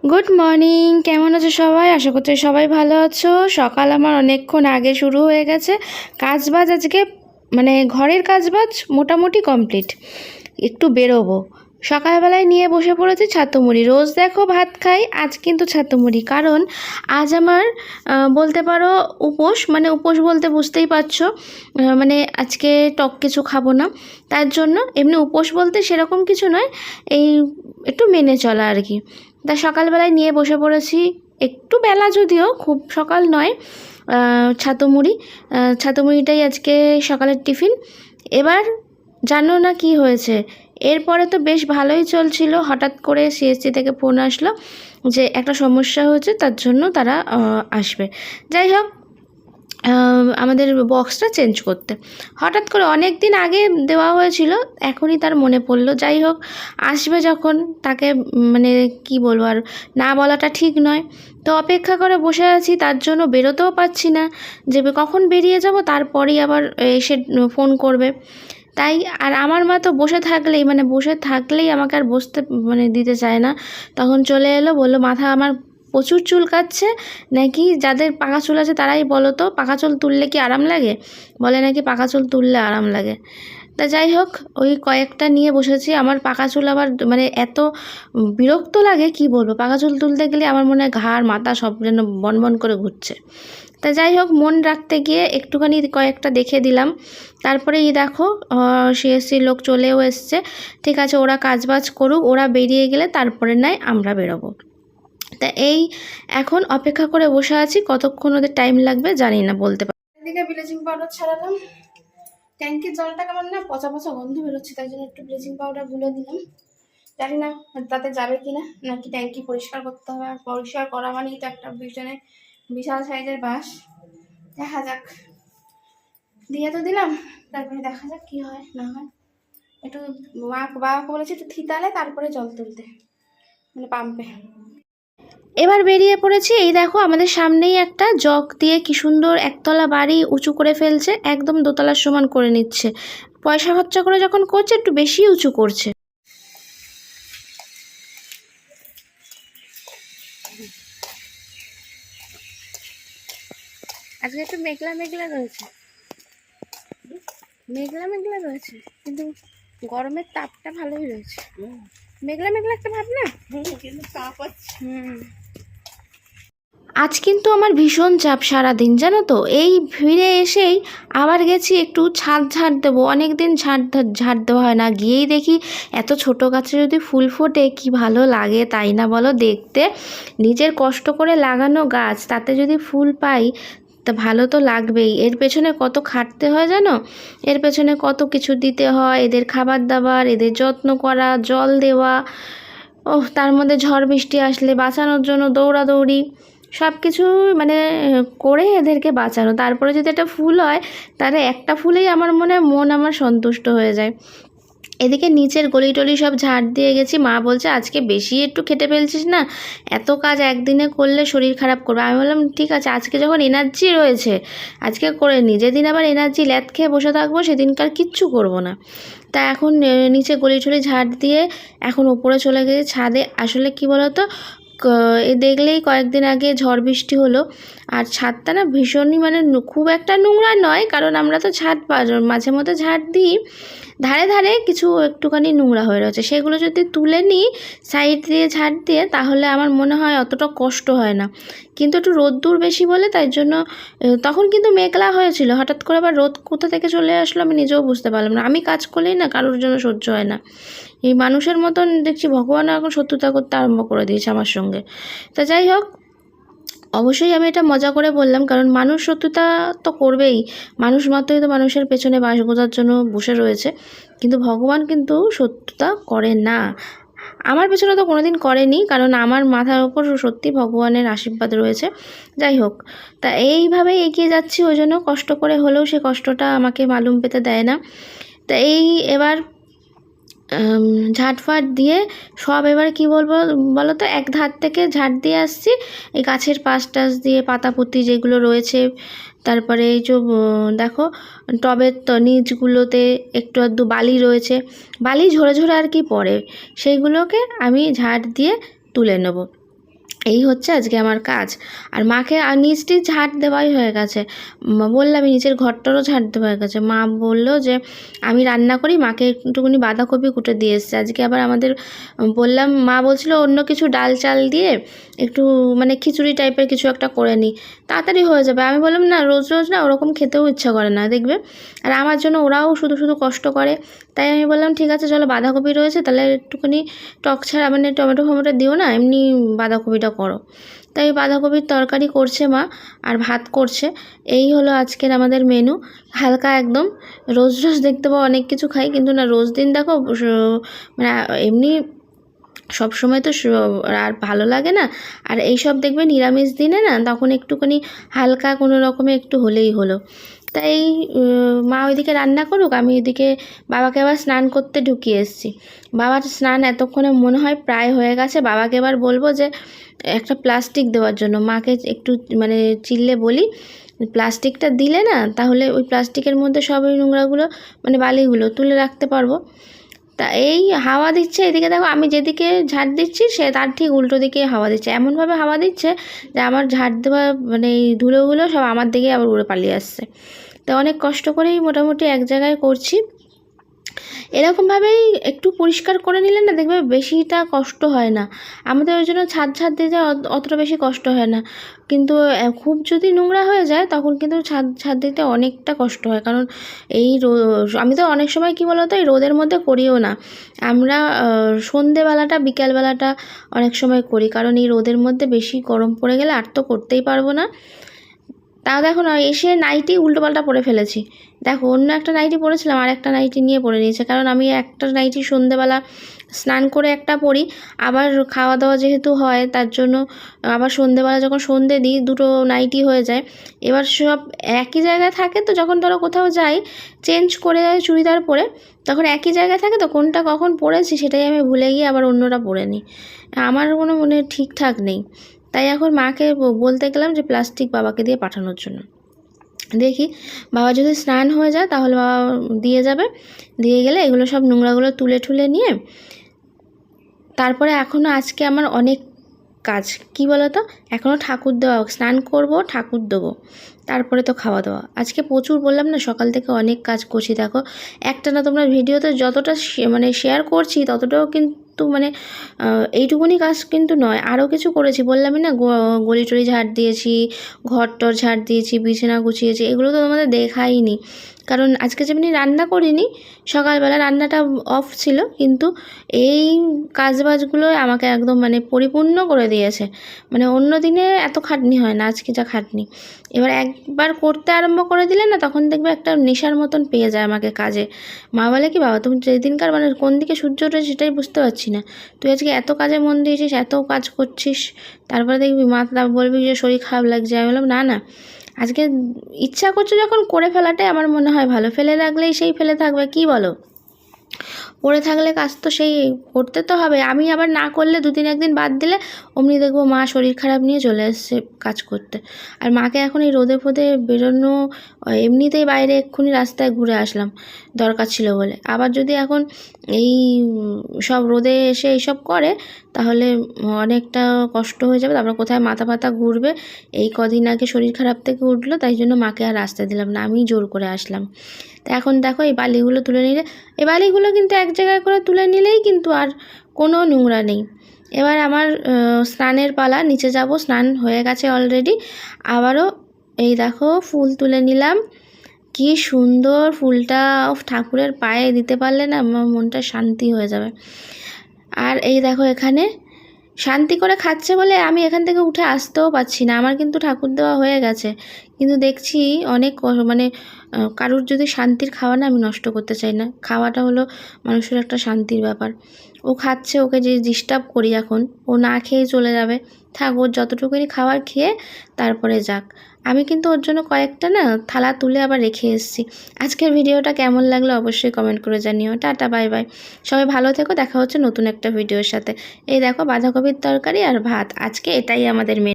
Good morning, কেমন আছো সবাই? আশা করছি সবাই ভালো আছো। সকাল আমার অনেকক্ষণ আগে শুরু হয়ে গেছে। কাজবাজ আজকে মানে ঘরের কাজবাজ মোটামুটি কমপ্লিট। একটু বেরোবো, সকালবেলায় নিয়ে বসে পড়েছি ছাতু মুড়ি। রোজ দেখো ভাত খাই, আজ কিন্তু ছাতু মুড়ি, কারণ আজ আমার বলতে পারো উপোস। মানে উপোস বলতে বুঝতেই পারছো, মানে আজকে টক কিছু খাবো না। তার জন্য এমনি উপোস বলতে সেরকম কিছু নয়, এই একটু মেনে চলা আর কি। তা সকালবেলায় নিয়ে বসে পড়েছি, একটু বেলা যদিও খুব সকাল নয়। ছাতু মুড়ি, ছাতু মুড়িটাই আজকে সকালের টিফিন। এবার জানো না কি হয়েছে, এরপরে তো বেশ ভালোই চলছিল, হঠাৎ করে সিএসসি থেকে ফোন আসলো যে একটা সমস্যা হয়েছে, তার জন্য তারা আসবে। যাই হোক, আমাদের বক্সটা চেঞ্জ করতে হঠাৎ করে অনেক দিন আগে দেওয়া হয়েছিল, এখনই তার মনে পড়লো। যাই হোক, আসবে যখন তাকে মানে কি বলবো, আর না বলাটা ঠিক নয়। তো অপেক্ষা করে বসে আছি, তার জন্য বেরোতেও পারছি না, যে কখন বেরিয়ে যাব, তারপরেই আবার এসে ফোন করবে। তাই আর আমার মা তো বসে থাকলেই আমাকে আর বসতে দিতে চায় না। তখন চলে এলো, বললো মাথা আমার প্রচুর চুলকাচ্ছে নাকি, যাদের পাকা চুল আছে তারাই বলো তো পাকা চুল তুললে কি আরাম লাগে? বলে নাকি পাকা চুল তুললে আরাম লাগে। তা যাই হোক, ওই কয়েকটা নিয়ে বসেছি। আমার পাকা চুল আবার এত বিরক্ত লাগে, কি বলবো, পাকা চুল তুলতে গেলে আমার মনে হয় ঘাড় মাথা সব যেন বনবন করে ঘুরছে। তা যাই হোক, মন রাখতে গিয়ে একটুখানি কয়েকটা দেখে দিলাম। তারপরে দেখো, সিএসসির লোক চলেও এসছে। ঠিক আছে, ওরা কাজবাজ করুক, ওরা বেরিয়ে গেলে তারপরে নয় আমরা বেরোবো। তা এই এখন অপেক্ষা করে বসে আছি, কতক্ষণ ওদের টাইম লাগবে জানি না, বলতে পারি। এদিকে ব্লিচিং পাউডার ছাড়ালাম, ট্যাঙ্কির জলটা কেমন না পচা পচা গন্ধ বেরোচ্ছে, তাই জন্য একটু ব্লিচিং পাউডার গুলে দিলাম। জানি না তাতে যাবে কিনা, নাকি ট্যাঙ্কি পরিষ্কার করতে হবে। আর পরিষ্কার করা মানেই তো একটা পিছনে বিশাল সাইজের বাঁশ। দেখা যাক, দিয়ে তো দিলাম, তারপরে দেখা যাক কি হয় না হয়। একটু বাবাকে বলেছি একটু থিতালে তারপরে জল তুলতে, পাম্পে। এবার বেরিয়ে পড়েছি। এই দেখো, আমাদের সামনেই একটা জগ দিয়ে কি সুন্দর একতলা বাড়ি উঁচু করে ফেলছে, একদম দোতলার সমান করে নিচ্ছে। পয়সা খরচা করে যখন করছে একটু বেশি উঁচু করছে। আজকে একটু মেঘলা মেঘলা রয়েছে, কিন্তু গরমের তাপটা ভালোই রয়েছে। মেঘলা মেঘলা একটা ভাব না, কিন্তু তাপ আছে। আজ কিন্তু আমার ভীষণ চাপ সারাদিন, জানো তো। এই ফিরে এসেই আবার গেছি একটু ছাদ ঝাড় দেবো, অনেক দিন ঝাড় দেওয়া হয় না। গিয়েই দেখি এত ছোটো গাছে যদি ফুল ফোটে কি ভালো লাগে, তাই না বলো দেখতে? নিজের কষ্ট করে লাগানো গাছ, তাতে যদি ফুল পাই তা ভালো তো লাগবেই। এর পেছনে কত খাটতে হয় জানো, এর পেছনে কত কিছু দিতে হয়, এদের খাবার দাবার, এদের যত্ন করা, জল দেওয়া, তার মধ্যে ঝড় বৃষ্টি আসলে বাঁচানোর জন্য দৌড়াদৌড়ি, সব কিছু করে এদেরকে বাঁচানো। তারপরে যদি একটা ফুল হয়, তাহলে একটা ফুলেই আমার মন আমার সন্তুষ্ট হয়ে যায়। এদিকে নিচের গলি টলি সব ঝাড় দিয়ে গেছি। মা বলছে আজকে বেশি একটু খেটে ফেলছিস না, এত কাজ একদিনে করলে শরীর খারাপ করবে। আমি বললাম ঠিক আছে, আজকে যখন এনার্জি রয়েছে আজকে করে নি, যেদিন আবার এনার্জি ল্যাদ খেয়ে বসে থাকবো সেদিনকার কিচ্ছু করব না। তা এখন নিচে গলি টলি ঝাড় দিয়ে এখন উপরে চলে গেছি ছাদে। আসলে কি বলতো, এ দেখলেই কয়েকদিন আগে ঝড় বৃষ্টি হলো, আর ছাদটা না ভীষণই খুব একটা নোংরা নয়, কারণ আমরা তো ছাদ মাঝে মধ্যে ঝাড় দিই। ধারে ধারে কিছু একটুখানি নোংরা হয়ে রয়েছে, সেগুলো যদি তুলে নিই সাইড দিয়ে ঝাড় দিয়ে, তাহলে আমার মনে হয় অতটা কষ্ট হয় না। কিন্তু একটু রোদ্দুর বেশি বলে, তাই জন্য তখন কিন্তু মেঘলা হয়েছিল, হঠাৎ করে আবার রোদ কোথা থেকে চলে আসলো আমি নিজেও বুঝতে পারলাম না। আমি কাজ করলেই না কারোর জন্য সহ্য হয় না। এই মানুষের মতন দেখছি ভগবানও এখন শত্রুতা করতে আরম্ভ করে দিয়েছে আমার সঙ্গে। তা যাই হোক, অবশ্যই আমি এটা মজা করে বললাম, কারণ মানুষ শত্রুতা তো করবেই, মানুষ মাত্রই তো মানুষের পেছনে বাঁশ গোজার জন্য বসে রয়েছে, কিন্তু ভগবান কিন্তু শত্রুতা করে না। আমার পেছনে তো কোনোদিন করেনি, কারণ আমার মাথার ওপর সত্যি ভগবানের আশীর্বাদ রয়েছে। যাই হোক, তা এইভাবেই এগিয়ে যাচ্ছি, ওই জন্য কষ্ট করে হলেও সে কষ্টটা আমাকে মালুম পেতে দেয় না। তা এবার ঝাঁটফাট দিয়ে সব, এবার কি বলবো বলো তো, এক ধার থেকে ঝাঁট দিয়ে আসছি, এই গাছের পাশ টাশ দিয়ে পাতাপুতি যেগুলো রয়েছে, তারপরে এই যে দেখো টবের নিচগুলোতে একটু আধটু বালি রয়েছে, বালি ঝরে ঝরে আর কি পড়ে, সেইগুলোকে আমি ঝাঁট দিয়ে তুলে নেব। এই হচ্ছে আজকে আমার কাজ। আর মাকে নিচটি ঝাড় দেওয়াই হয়ে গেছে, বললাম নিচের ঘরটারও ঝাড় দেওয়া হয়ে গেছে। মা বললো যে আমি রান্না করি, মাকে একটুখানি বাঁধাকপি কুটে দিয়ে এসছে। আজকে আবার আমাদের বললাম, মা বলছিল অন্য কিছু ডাল চাল দিয়ে একটু মানে খিচুড়ি টাইপের কিছু একটা করে নিই, তাড়াতাড়ি হয়ে যাবে। আমি বললাম না, রোজ রোজ না ওরকম খেতেও ইচ্ছা করে না দেখবে, আর আমার জন্য ওরাও শুধু শুধু কষ্ট করে। তাই আমি বললাম ঠিক আছে চলো, বাঁধাকপি রয়েছে তাহলে একটুখানি টক ছাড়া মানে টমেটো ফমেটো দিও না, এমনি বাঁধাকপিটা করো। তাই বাঁধাকপির তরকারি করছে মা, আর ভাত করছে। এই হলো আজকের আমাদের মেনু, হালকা একদম। রোজ রোজ দেখতে পাবো অনেক কিছু খাই, কিন্তু না রোজ দিন দেখো মানে এমনি সব সময় তো আর ভালো লাগে না। আর এইসব দেখবে নিরামিষ দিনে না তখন একটুখানি হালকা কোনো রকমে একটু হলেই হলো। তাই মা ওইদিকে রান্না করুক, আমি ওইদিকে বাবাকে আবার স্নান করতে ঢুকিয়ে এসেছি। বাবার স্নান এতক্ষণে মনে হয় প্রায় হয়ে গেছে। বাবাকে এবার বলবো যে একটা প্লাস্টিক দেওয়ার জন্য, মাকে একটু মানে চিল্লে বলি প্লাস্টিকটা দিলে না তাহলে ওই প্লাস্টিকের মধ্যে সব ওই নোংরাগুলো মানে বালিগুলো তুলে রাখতে পারবো। তা এই হাওয়া দিচ্ছে, এদিকে দেখো আমি যেদিকে ঝাড় দিচ্ছি সে তার ঠিক উল্টো দিকে হাওয়া দিচ্ছে, এমনভাবে হাওয়া দিচ্ছে যে আমার ঝাড় দেওয়া মানে এই ধুলোগুলো সব আমার দিকে আবার উড়ে পালিয়ে আসছে। তো অনেক কষ্ট করেই মোটামুটি এক জায়গায় করছি। এরকমভাবেই একটু পরিষ্কার করে নিলে না দেখবে বেশিটা কষ্ট হয় না। আমাদের ওই জন্য ছাদ দিতে অতটা বেশি কষ্ট হয় না, কিন্তু খুব যদি নোংরা হয়ে যায় তখন কিন্তু ছাদ দিতে অনেকটা কষ্ট হয়। কারণ এই আমি তো অনেক সময় কী বলো তো, এই রোদের মধ্যে করিও না, আমরা সন্ধেবেলাটা বিকেলবেলাটা অনেক সময় করি, কারণ এই রোদের মধ্যে বেশি গরম পড়ে গেলে আর তো করতেই পারবো না। তাও দেখো না, এসে নাইটি উল্টোপাল্টা পরে ফেলেছি। দেখো অন্য একটা নাইটি পরেছিলাম, আর একটা নাইটি নিয়ে পরে নিয়েছে, কারণ আমি একটা নাইটি সন্ধেবেলা স্নান করে একটা পরি, আবার খাওয়া দাওয়া যেহেতু হয় তার জন্য আবার সন্ধেবেলা যখন সন্ধে দিই দুটো নাইটি হয়ে যায়। এবার সব একই জায়গায় থাকে, তো যখন ধরো কোথাও যাই চেঞ্জ করে চুড়িদার পরে, তখন একই জায়গায় থাকে, তো কোনটা কখন পরেছি সেটাই আমি ভুলে গিয়ে আবার অন্যটা পরে নিই। আমার কোনো মনে ঠিকঠাক নেই। তাই এখন মাকে বলতে গেলাম যে প্লাস্টিক বাবাকে দিয়ে পাঠানোর জন্য। দেখি বাবা যদি স্নান হয়ে যায় তাহলে বাবা দিয়ে যাবে, দিয়ে গেলে এগুলো সব নোংরাগুলো তুলে ঠুলে নিয়ে তারপরে এখনও আজকে আমার অনেক কাজ, কি বলো তো, এখনও ঠাকুর দেওয়া, স্নান করব ঠাকুর দেবো, তারপরে তো খাওয়া দাওয়া। আজকে প্রচুর বললাম না, সকাল থেকে অনেক কাজ করছি। দেখো একটা না, তোমরা ভিডিওতে যতটা মানে শেয়ার করছি ততটাও কিন্তু মানে এইটুকুনি কাজ কিন্তু নয়, আরও কিছু করেছি। বললামই না, গলি টলি ঝাড় দিয়েছি, ঘর টর ঝাড় দিয়েছি, বিছানা গুছিয়েছি, এগুলো তো তোমাদের দেখাইনি, কারণ আজকে যেমনি রান্না করিনি, সকালবেলা রান্নাটা অফ ছিল, কিন্তু এই কাজবাজগুলো আমাকে একদম মানে পরিপূর্ণ করে দিয়েছে। মানে অন্য দিনে এত খাটনি হয় না, আজকে যা খাটনি। এবার একবার করতে আরম্ভ করে দিলে না তখন দেখবে একটা নেশার মতন পেয়ে যায় আমাকে কাজে। মা বলে কি, বাবা তুমি যেদিনকার মানে কোন দিকে সূর্য ওঠে সেটাই বুঝতে পারছি না, তুই আজকে এত কাজে মন দিয়েছিস, এত কাজ করছিস, তারপরে দেখবি মা বলবি যে শরীর খারাপ লাগছে। আমি বললাম না না, আজকে ইচ্ছা করছে যখন করে ফেলাটাই আমার মনে হয় ভালো, ফেলে রাখলেই সেই ফেলে থাকবে, কি বলো? পড়ে থাকলে কাজ তো সেই করতে তো হবে। আমি আবার না করলে দুদিন একদিন বাদ দিলে অমনি দেখবো মা শরীর খারাপ নিয়ে চলে এসছে কাজ করতে। আর মাকে এখন এই রোদে ফোদে বেরোনো, এমনিতেই বাইরে এক্ষুনি রাস্তায় ঘুরে আসলাম দরকার ছিল বলে, আবার যদি এখন এই সব রোদে এসে এইসব করে তাহলে অনেকটা কষ্ট হয়ে যাবে, তারপর কোথায় মাথা ফাথা ঘুরবে। এই কদিন আগে শরীর খারাপ থেকে উঠলো, তাই জন্য মাকে আর রাস্তায় দিলাম না, আমি জোর করে আসলাম। তা এখন দেখো এই বালিগুলো তুলে নিলে, এই বালিগুলো কিন্তু এক জায়গায় করে তুলে নিলেই কিন্তু আর কোনো নোংরা নেই। এবার আমার স্নানের পালা, নিচে যাব, স্নান হয়ে গেছে অলরেডি। আবারও এই দেখো ফুল তুলে নিলাম, কি সুন্দর ফুলটা ঠাকুরের পায়ে দিতে পারলে না আমার মনটা শান্তি হয়ে যাবে। আর এই দেখো এখানে শান্তি করে খাচ্ছে বলে আমি এখান থেকে উঠে আসতেও পারছি না, আমার কিন্তু ঠাকুর দেওয়া হয়ে গেছে, কিন্তু দেখছি অনেক মানে কারুর যদি শান্তির খাওয়া না, আমি নষ্ট করতে চাই না। খাওয়াটা হলো মানুষের একটা শান্তির ব্যাপার। ও খাচ্ছে, ওকে যে ডিস্টার্ব করি এখন, ও না খেয়ে চলে যাবে, থাক ওর যতটুকুনি খাবার খেয়ে তারপরে যাক। আমি কিন্তু ওর জন্য কয়েকটা না থালা তুলে আবার রেখে এসেছি। আজকের ভিডিওটা কেমন লাগলো অবশ্যই কমেন্ট করে জানিও। টাটা, বাই বাই, সবাই ভালো থেকো, দেখা হচ্ছে নতুন একটা ভিডিওর সাথে। এই দেখো বাঁধাকপির তরকারি আর ভাত, আজকে এটাই আমাদের মেনু।